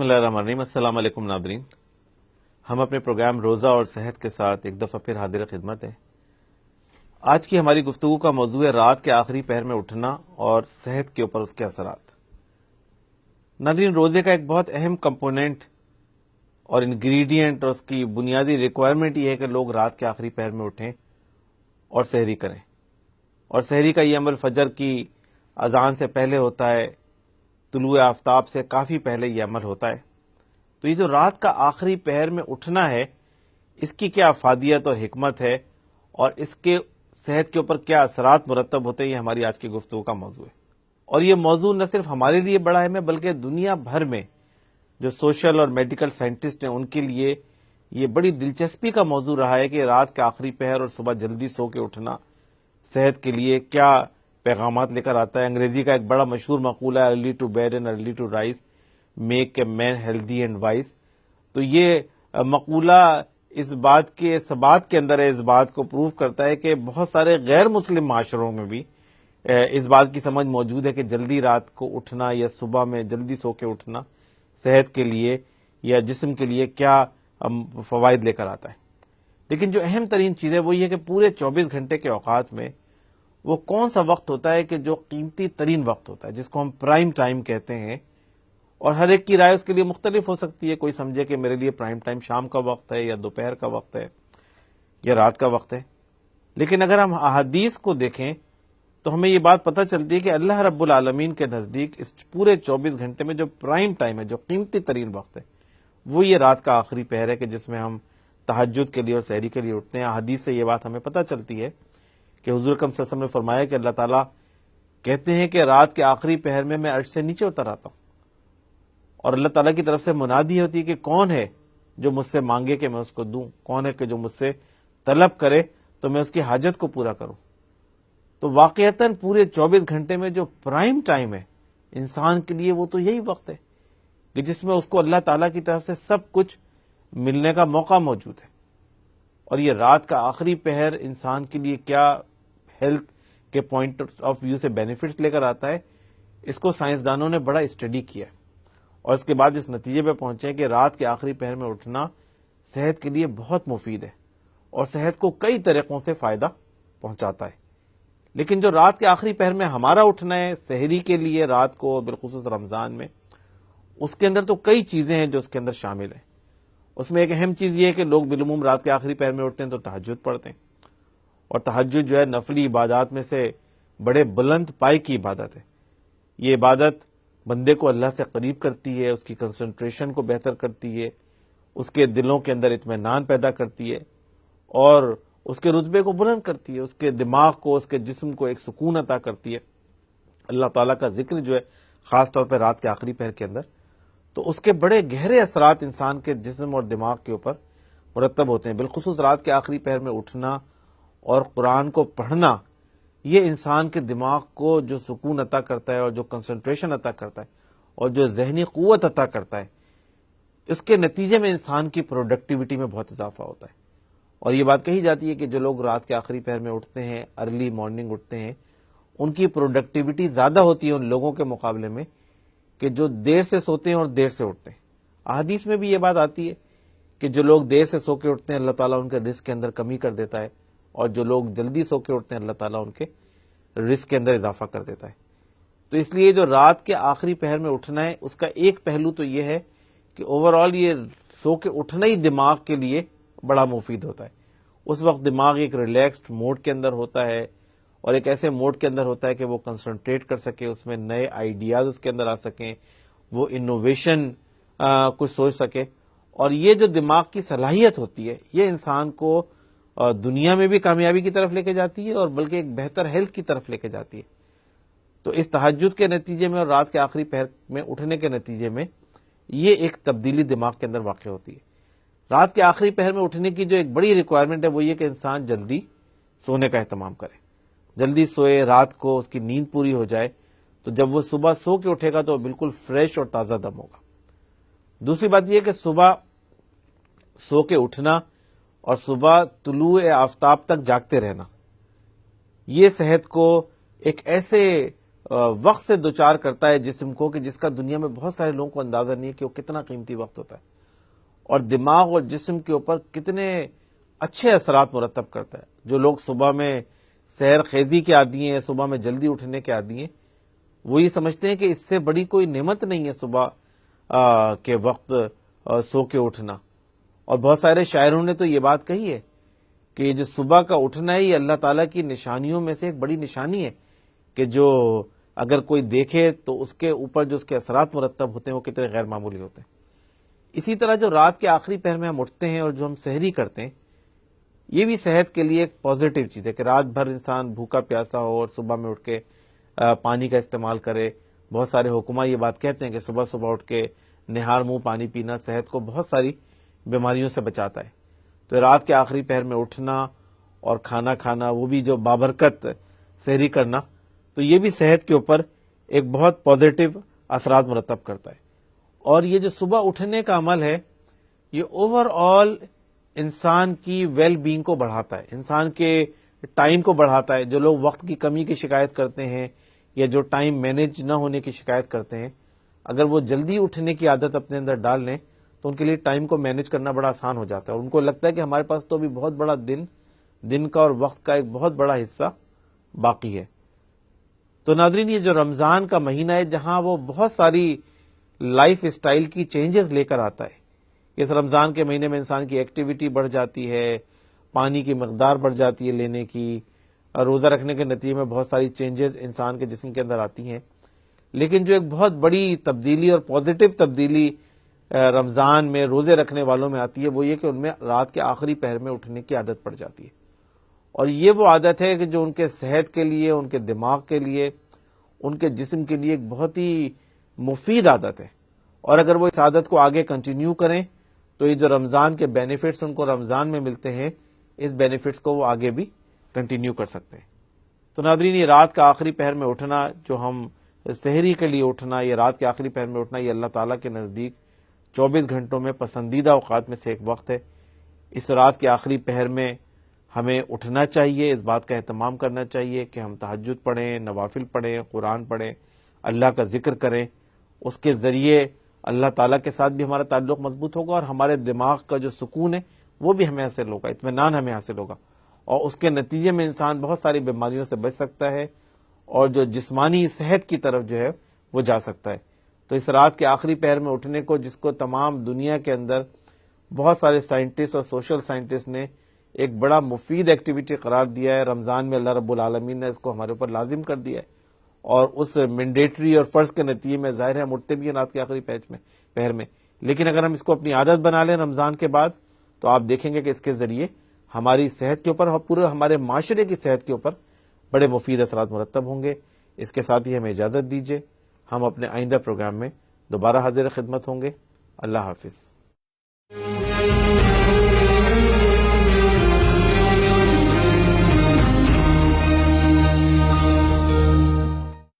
اللہ الرحمن الرحیم۔ السلام علیکم ناظرین، ہم اپنے پروگرام روزہ اور صحت کے ساتھ ایک دفعہ پھر حاضر خدمت ہیں۔ آج کی ہماری گفتگو کا موضوع ہے رات کے آخری پہر میں اٹھنا اور صحت کے اوپر اس کے اثرات۔ ناظرین، روزے کا ایک بہت اہم کمپوننٹ اور انگریڈینٹ اور اس کی بنیادی ریکوائرمنٹ یہ ہے کہ لوگ رات کے آخری پہر میں اٹھیں اور سحری کریں، اور سحری کا یہ عمل فجر کی اذان سے پہلے ہوتا ہے، طلوع آفتاب سے کافی پہلے یہ عمل ہوتا ہے۔ تو یہ جو رات کا آخری پہر میں اٹھنا ہے، اس کی کیا افادیت اور حکمت ہے، اور اس کے صحت کے اوپر کیا اثرات مرتب ہوتے ہیں، یہ ہماری آج کی گفتگو کا موضوع ہے۔ اور یہ موضوع نہ صرف ہمارے لیے بڑا اہم ہے بلکہ دنیا بھر میں جو سوشل اور میڈیکل سائنٹسٹ ہیں ان کے لیے یہ بڑی دلچسپی کا موضوع رہا ہے کہ رات کا آخری پہر اور صبح جلدی سو کے اٹھنا صحت کے لیے کیا پیغامات لے کر آتا ہے۔ انگریزی کا ایک بڑا مشہور مقولہ ہے early to bed and early to rise make a man healthy and wise. تو یہ مقولہ اس بات کے ثبات کے اندر ہے، اس بات کو پروف کرتا ہے کہ بہت سارے غیر مسلم معاشروں میں بھی اس بات کی سمجھ موجود ہے کہ جلدی رات کو اٹھنا یا صبح میں جلدی سو کے اٹھنا صحت کے لیے یا جسم کے لیے کیا فوائد لے کر آتا ہے۔ لیکن جو اہم ترین چیز ہے وہ یہ ہے کہ پورے 24 گھنٹے کے اوقات میں وہ کون سا وقت ہوتا ہے کہ جو قیمتی ترین وقت ہوتا ہے، جس کو ہم پرائم ٹائم کہتے ہیں۔ اور ہر ایک کی رائے اس کے لیے مختلف ہو سکتی ہے۔ کوئی سمجھے کہ میرے لیے پرائم ٹائم شام کا وقت ہے یا دوپہر کا وقت ہے یا رات کا وقت ہے۔ لیکن اگر ہم احادیث کو دیکھیں تو ہمیں یہ بات پتہ چلتی ہے کہ اللہ رب العالمین کے نزدیک اس پورے 24 گھنٹے میں جو پرائم ٹائم ہے، جو قیمتی ترین وقت ہے، وہ یہ رات کا آخری پہر ہے کہ جس میں ہم تہجد کے لیے اور سحری کے لیے اٹھتے ہیں۔ احادیث سے یہ بات ہمیں پتہ چلتی ہے کہ حضور اکرم صلی اللہ علیہ وسلم نے فرمایا کہ اللہ تعالیٰ کہتے ہیں کہ رات کے آخری پہر میں عرش سے نیچے اتر آتا ہوں، اور اللہ تعالیٰ کی طرف سے منادی ہوتی ہے کہ کون ہے جو مجھ سے مانگے کہ میں اس کو دوں، کون ہے کہ جو مجھ سے طلب کرے تو میں اس کی حاجت کو پورا کروں۔ تو واقعتاً پورے 24 گھنٹے میں جو پرائم ٹائم ہے انسان کے لیے وہ تو یہی وقت ہے کہ جس میں اس کو اللہ تعالیٰ کی طرف سے سب کچھ ملنے کا موقع موجود ہے۔ اور یہ رات کا آخری پہر انسان کے لیے کیا ہیلتھ کے پوائنٹ آف ویو سے بینیفٹس لے کر آتا ہے، اس کو سائنسدانوں نے بڑا اسٹڈی کیا ہے، اور اس کے بعد اس نتیجے پہ پہنچے کہ رات کے آخری پہر میں اٹھنا صحت کے لیے بہت مفید ہے اور صحت کو کئی طریقوں سے فائدہ پہنچاتا ہے۔ لیکن جو رات کے آخری پہر میں ہمارا اٹھنا ہے سحری کے لیے رات کو، بالخصوص رمضان میں، اس کے اندر تو کئی چیزیں ہیں جو اس کے اندر شامل ہیں۔ اس میں ایک اہم چیز یہ ہے کہ لوگ بالعموم رات کے آخری پہر میں اٹھتے ہیں تو تہجد پڑھتے ہیں، اور تہجد جو ہے نفلی عبادات میں سے بڑے بلند پائے کی عبادت ہے۔ یہ عبادت بندے کو اللہ سے قریب کرتی ہے، اس کی کنسنٹریشن کو بہتر کرتی ہے، اس کے دلوں کے اندر اطمینان پیدا کرتی ہے، اور اس کے رتبے کو بلند کرتی ہے، اس کے دماغ کو، اس کے جسم کو ایک سکون عطا کرتی ہے۔ اللہ تعالیٰ کا ذکر جو ہے خاص طور پہ رات کے آخری پہر کے اندر، تو اس کے بڑے گہرے اثرات انسان کے جسم اور دماغ کے اوپر مرتب ہوتے ہیں۔ بالخصوص رات کے آخری پہر میں اٹھنا اور قرآن کو پڑھنا، یہ انسان کے دماغ کو جو سکون عطا کرتا ہے اور جو کنسنٹریشن عطا کرتا ہے اور جو ذہنی قوت عطا کرتا ہے، اس کے نتیجے میں انسان کی پروڈکٹیوٹی میں بہت اضافہ ہوتا ہے۔ اور یہ بات کہی جاتی ہے کہ جو لوگ رات کے آخری پہر میں اٹھتے ہیں، ارلی مارننگ اٹھتے ہیں، ان کی پروڈکٹیوٹی زیادہ ہوتی ہے ان لوگوں کے مقابلے میں کہ جو دیر سے سوتے ہیں اور دیر سے اٹھتے ہیں۔ احادیث میں بھی یہ بات آتی ہے کہ جو لوگ دیر سے سو کے اٹھتے ہیں اللہ تعالیٰ ان کے رزق کے اندر کمی کر دیتا ہے، اور جو لوگ جلدی سو کے اٹھتے ہیں اللہ تعالیٰ ان کے رزق کے اندر اضافہ کر دیتا ہے۔ تو اس لیے جو رات کے آخری پہر میں اٹھنا ہے اس کا ایک پہلو تو یہ ہے کہ اوورآل یہ سو کے اٹھنا ہی دماغ کے لیے بڑا مفید ہوتا ہے۔ اس وقت دماغ ایک ریلیکسڈ موڈ کے اندر ہوتا ہے، اور ایک ایسے موڈ کے اندر ہوتا ہے کہ وہ کنسنٹریٹ کر سکے، اس میں نئے آئیڈیاز اس کے اندر آ سکیں، وہ انوویشن کچھ سوچ سکے۔ اور یہ جو دماغ کی صلاحیت ہوتی ہے یہ انسان کو دنیا میں بھی کامیابی کی طرف لے کے جاتی ہے اور بلکہ ایک بہتر ہیلتھ کی طرف لے کے جاتی ہے۔ تو اس تہجد کے نتیجے میں اور رات کے آخری پہر میں اٹھنے کے نتیجے میں یہ ایک تبدیلی دماغ کے اندر واقع ہوتی ہے۔ رات کے آخری پہر میں اٹھنے کی جو ایک بڑی ریکوائرمنٹ ہے وہ یہ کہ انسان جلدی سونے کا اہتمام کرے، جلدی سوئے، رات کو اس کی نیند پوری ہو جائے، تو جب وہ صبح سو کے اٹھے گا تو بالکل فریش اور تازہ دم ہوگا۔ دوسری بات یہ کہ صبح سو کے اٹھنا اور صبح طلوع آفتاب تک جاگتے رہنا، یہ صحت کو ایک ایسے وقت سے دوچار کرتا ہے جسم کو کہ جس کا دنیا میں بہت سارے لوگوں کو اندازہ نہیں ہے کہ وہ کتنا قیمتی وقت ہوتا ہے، اور دماغ اور جسم کے اوپر کتنے اچھے اثرات مرتب کرتا ہے۔ جو لوگ صبح میں سحر خیزی کے عادی ہیں، صبح میں جلدی اٹھنے کے عادی ہیں، وہ یہ سمجھتے ہیں کہ اس سے بڑی کوئی نعمت نہیں ہے صبح کے وقت سو کے اٹھنا۔ اور بہت سارے شاعروں نے تو یہ بات کہی ہے کہ یہ جو صبح کا اٹھنا ہے یہ اللہ تعالیٰ کی نشانیوں میں سے ایک بڑی نشانی ہے، کہ جو اگر کوئی دیکھے تو اس کے اوپر جو اس کے اثرات مرتب ہوتے ہیں وہ کتنے غیر معمولی ہوتے ہیں۔ اسی طرح جو رات کے آخری پہر میں ہم اٹھتے ہیں اور جو ہم سحری کرتے ہیں، یہ بھی صحت کے لیے ایک پازیٹیو چیز ہے کہ رات بھر انسان بھوکا پیاسا ہو اور صبح میں اٹھ کے پانی کا استعمال کرے۔ بہت سارے حکماء یہ بات کہتے ہیں کہ صبح صبح اٹھ کے نہار منہ پانی پینا صحت کو بہت ساری بیماریوں سے بچاتا ہے۔ تو رات کے آخری پہر میں اٹھنا اور کھانا کھانا، وہ بھی جو بابرکت سحری کرنا، تو یہ بھی صحت کے اوپر ایک بہت پازیٹیو اثرات مرتب کرتا ہے۔ اور یہ جو صبح اٹھنے کا عمل ہے یہ اوور آل انسان کی ویل بینگ کو بڑھاتا ہے، انسان کے ٹائم کو بڑھاتا ہے۔ جو لوگ وقت کی کمی کی شکایت کرتے ہیں یا جو ٹائم مینج نہ ہونے کی شکایت کرتے ہیں، اگر وہ جلدی اٹھنے کی عادت اپنے اندر ڈال لیں تو ان کے لیے ٹائم کو مینج کرنا بڑا آسان ہو جاتا ہے، اور ان کو لگتا ہے کہ ہمارے پاس تو ابھی بہت بڑا دن کا اور وقت کا ایک بہت بڑا حصہ باقی ہے۔ تو ناظرین، یہ جو رمضان کا مہینہ ہے جہاں وہ بہت ساری لائف اسٹائل کی چینجز لے کر آتا ہے۔ اس رمضان کے مہینے میں انسان کی ایکٹیویٹی بڑھ جاتی ہے، پانی کی مقدار بڑھ جاتی ہے لینے کی، اور روزہ رکھنے کے نتیجے میں بہت ساری چینجز انسان کے جسم کے اندر آتی ہیں۔ لیکن جو ایک بہت بڑی تبدیلی اور پازیٹیو تبدیلی رمضان میں روزے رکھنے والوں میں آتی ہے، وہ یہ کہ ان میں رات کے آخری پہر میں اٹھنے کی عادت پڑ جاتی ہے۔ اور یہ وہ عادت ہے کہ جو ان کے صحت کے لیے، ان کے دماغ کے لیے، ان کے جسم کے لیے ایک بہت ہی مفید عادت ہے۔ اور اگر وہ اس عادت کو آگے کنٹینیو کریں تو یہ جو رمضان کے بینیفٹس ان کو رمضان میں ملتے ہیں، اس بینیفٹس کو وہ آگے بھی کنٹینیو کر سکتے ہیں۔ تو ناظرین، یہ رات کا آخری پہر میں اٹھنا، جو ہم سحری کے لیے اٹھنا، یہ رات کے آخری پہر میں اٹھنا، یہ اللہ تعالیٰ کے نزدیک 24 گھنٹوں میں پسندیدہ اوقات میں سے ایک وقت ہے۔ اس رات کے آخری پہر میں ہمیں اٹھنا چاہیے، اس بات کا اہتمام کرنا چاہیے کہ ہم تہجد پڑھیں، نوافل پڑھیں، قرآن پڑھیں، اللہ کا ذکر کریں۔ اس کے ذریعے اللہ تعالیٰ کے ساتھ بھی ہمارا تعلق مضبوط ہوگا، اور ہمارے دماغ کا جو سکون ہے وہ بھی ہمیں حاصل ہوگا، اطمینان ہمیں حاصل ہوگا، اور اس کے نتیجے میں انسان بہت ساری بیماریوں سے بچ سکتا ہے اور جو جسمانی صحت کی طرف جو ہے وہ جا سکتا ہے۔ تو اس رات کے آخری پہر میں اٹھنے کو، جس کو تمام دنیا کے اندر بہت سارے سائنٹسٹ اور سوشل سائنٹسٹ نے ایک بڑا مفید ایکٹیویٹی قرار دیا ہے، رمضان میں اللہ رب العالمین نے اس کو ہمارے اوپر لازم کر دیا ہے، اور اس مینڈیٹری اور فرض کے نتیجے میں ظاہر ہے ہم اٹھتے بھی ہیں رات کے آخری پہر میں، لیکن اگر ہم اس کو اپنی عادت بنا لیں رمضان کے بعد، تو آپ دیکھیں گے کہ اس کے ذریعے ہماری صحت کے اوپر اور پورے ہمارے معاشرے کی صحت کے اوپر بڑے مفید اثرات مرتب ہوں گے۔ اس کے ساتھ ہی ہمیں اجازت دیجیے، ہم اپنے آئندہ پروگرام میں دوبارہ حاضر خدمت ہوں گے۔ اللہ حافظ۔